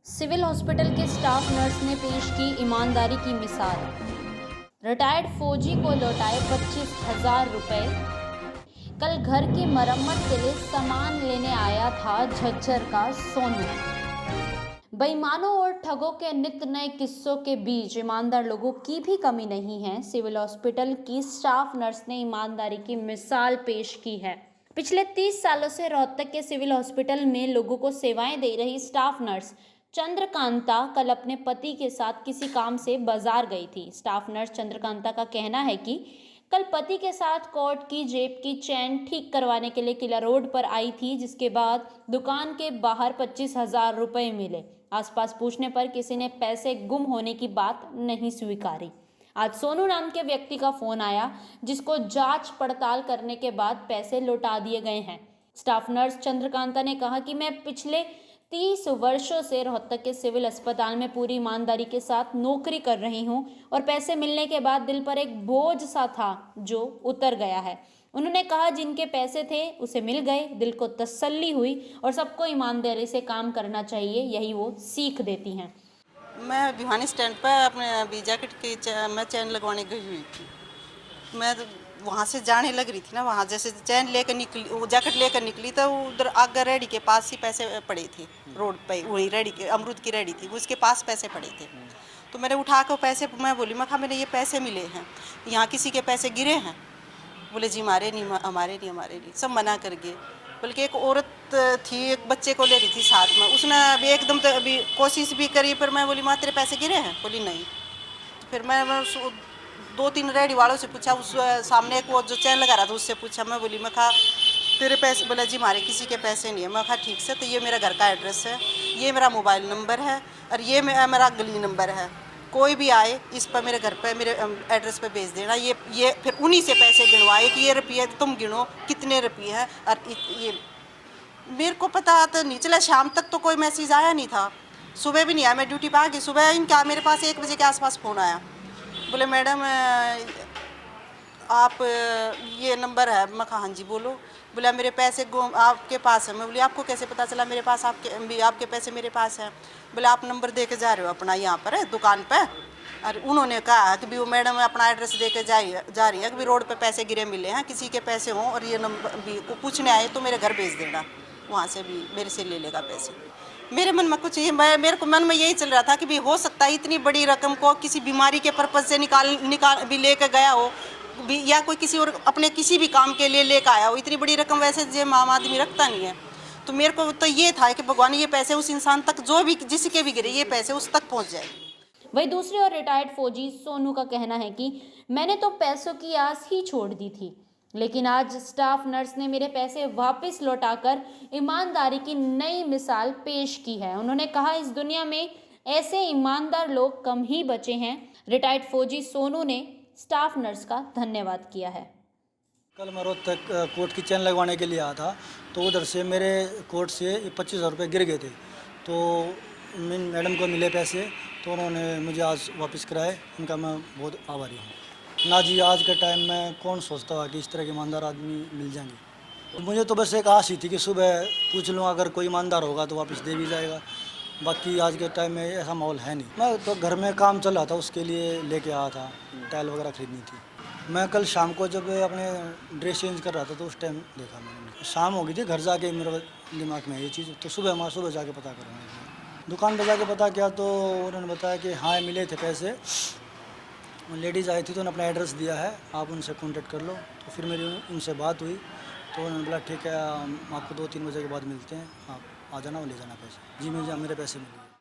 Civil hospital के staff nurse ने पेश की ईमानदारी की मिसाल। रिटायर्ड फौजी को लौटाए 25,000 रुपए। कल घर की मरम्मत के लिए सामान लेने आया था झज्जर का सोनू। बेईमानों और ठगों के नित नए किस्सों के बीच ईमानदार लोगों की भी कमी नहीं है। सिविल हॉस्पिटल की स्टाफ नर्स ने ईमानदारी की मिसाल पेश की है। पिछले 30 सालों से रोहतक के सिविल हॉस्पिटल में लोगों को सेवाएं दे रही स्टाफ नर्स चंद्रकांता कल अपने पति के साथ किसी काम से बाजार गई थी। स्टाफ नर्स चंद्रकांता का कहना है कि कल पति के साथ कोट की जेब की चैन ठीक करवाने के लिए किला रोड पर आई थी, जिसके बाद दुकान के बाहर 25,000 रुपए मिले। आसपास पूछने पर किसी ने पैसे गुम होने की बात नहीं स्वीकारी। आज सोनू नाम के व्यक्ति का फोन आया, जिसको जांच पड़ताल करने के बाद पैसे लौटा दिए गए हैं। स्टाफ नर्स चंद्रकांता ने कहा कि मैं पिछले 30 वर्षों से रोहतक के सिविल अस्पताल में पूरी ईमानदारी के साथ नौकरी कर रही हूं और पैसे मिलने के बाद दिल पर एक बोझ सा था जो उतर गया है। उन्होंने कहा जिनके पैसे थे उसे मिल गए, दिल को तसल्ली हुई और सबको ईमानदारी से काम करना चाहिए, यही वो सीख देती हैं। मैं भिवानी स्टैंड पर अपने जैकेट की मैं चैन लगवाने गई हुई थी। मैं वहाँ से जाने लग रही थी ना, वहाँ जैसे चैन लेकर निकली, वो जैकेट लेकर निकली तो उधर आगे रेडी के पास ही पैसे पड़े थे रोड पे। वही रेडी के अमरूद की रेडी थी, उसके पास पैसे पड़े थे। तो मैंने उठा कर पैसे, मैं बोली मैं कहा मेरे ये पैसे मिले हैं, यहाँ किसी के पैसे गिरे हैं? बोले जी हमारे नहीं, हमारे नहीं, हमारे नहीं, सब मना कर गए। बल्कि एक औरत थी, एक बच्चे को ले रही थी साथ में, उसने अभी एकदम तो अभी कोशिश भी करी, पर मैं बोली माँ तेरे पैसे गिरे हैं? बोली नहीं। तो फिर मैं 2-3 रेडी वालों से पूछा, उस सामने एक वो जो चैन लगा रहा था उससे पूछा, मैं बोली मैं कहा तेरे पैसे? बोला जी हमारे किसी के पैसे नहीं है। मैं कहा ठीक से, तो ये मेरा घर का एड्रेस है, ये मेरा मोबाइल नंबर है और ये मेरा गली नंबर है, कोई भी आए इस पर मेरे घर पे मेरे एड्रेस पे भेज देना। ये फिर उन्हीं से पैसे गिनवाए कि ये रुपये तुम गिनो कितने रुपये हैं। और ये मेरे को पता तो नहीं चला, शाम तक तो कोई मैसेज आया नहीं था, सुबह भी नहीं आया। मैं ड्यूटी पर आ गई, सुबह इनका मेरे पास 1 बजे के आसपास फ़ोन आया। बोले मैडम आप ये नंबर है? मैं कहा हाँ जी बोलो। बोला मेरे पैसे गुम आपके पास है। मैं बोली आपको कैसे पता चला मेरे पास आपके पैसे मेरे पास है? बोले आप नंबर दे के जा रहे हो अपना यहाँ पर है दुकान पर। और उन्होंने कहा कि भी वो मैडम अपना एड्रेस दे के जा रही है कि भी रोड पे पैसे गिरे मिले हैं, किसी के पैसे हों और ये नंबर भी को पूछने आए तो मेरे घर भेज देना, वहाँ से भी मेरे से ले लेगा पैसे। मेरे मन में कुछ मेरे को मन में यही चल रहा था कि भी हो सकता है इतनी बड़ी रकम को किसी बीमारी के पर्पज से निकाल भी लेकर गया हो भी, या कोई किसी और अपने किसी भी काम के लिए लेकर आया हो। इतनी बड़ी रकम वैसे जो आम आदमी रखता नहीं है। तो मेरे को तो ये था कि भगवान ये पैसे उस इंसान तक, जो भी जिसके भी गिरे, ये पैसे उस तक पहुँच जाए। वहीं दूसरी ओर रिटायर्ड फौजी सोनू का कहना है कि मैंने तो पैसों की आस ही छोड़ दी थी, लेकिन आज स्टाफ नर्स ने मेरे पैसे वापस लौटाकर ईमानदारी की नई मिसाल पेश की है। उन्होंने कहा इस दुनिया में ऐसे ईमानदार लोग कम ही बचे हैं। रिटायर्ड फौजी सोनू ने स्टाफ नर्स का धन्यवाद किया है। कल मैं रोहतक कोर्ट की चैन लगवाने के लिए आया था, तो उधर से मेरे कोर्ट से 25,000 रुपये गिर गए थे। तो मैडम को मिले पैसे, तो उन्होंने मुझे आज वापस कराए, उनका मैं बहुत आभारी हूँ। ना जी, आज के टाइम में कौन सोचता है कि इस तरह के ईमानदार आदमी मिल जाएंगे। मुझे तो बस एक आस ही थी कि सुबह पूछ लूँ, अगर कोई ईमानदार होगा तो वापस दे भी जाएगा। बाकी आज के टाइम में ऐसा माहौल है नहीं। मैं तो घर में काम चल रहा था, उसके लिए लेके आया था, टाइल वगैरह खरीदनी थी। मैं कल शाम को जब अपने ड्रेस चेंज कर रहा था तो उस टाइम देखा मैंने। शाम हो गई थी, घर जाके मेरे दिमाग में ये चीज़, तो सुबह जाके पता करूँगा। दुकान पर जाके पता किया तो उन्होंने बताया कि हाँ मिले थे पैसे। लेडीज़ आई थी तो उन्होंने अपना एड्रेस दिया है, आप उनसे कॉन्टेक्ट कर लो। तो फिर मेरी उनसे बात हुई तो उन्होंने बोला ठीक है, हम आपको 2-3 बजे के बाद मिलते हैं, आप आ जाना और ले जाना पैसे। जी मेरे पैसे मिल गए।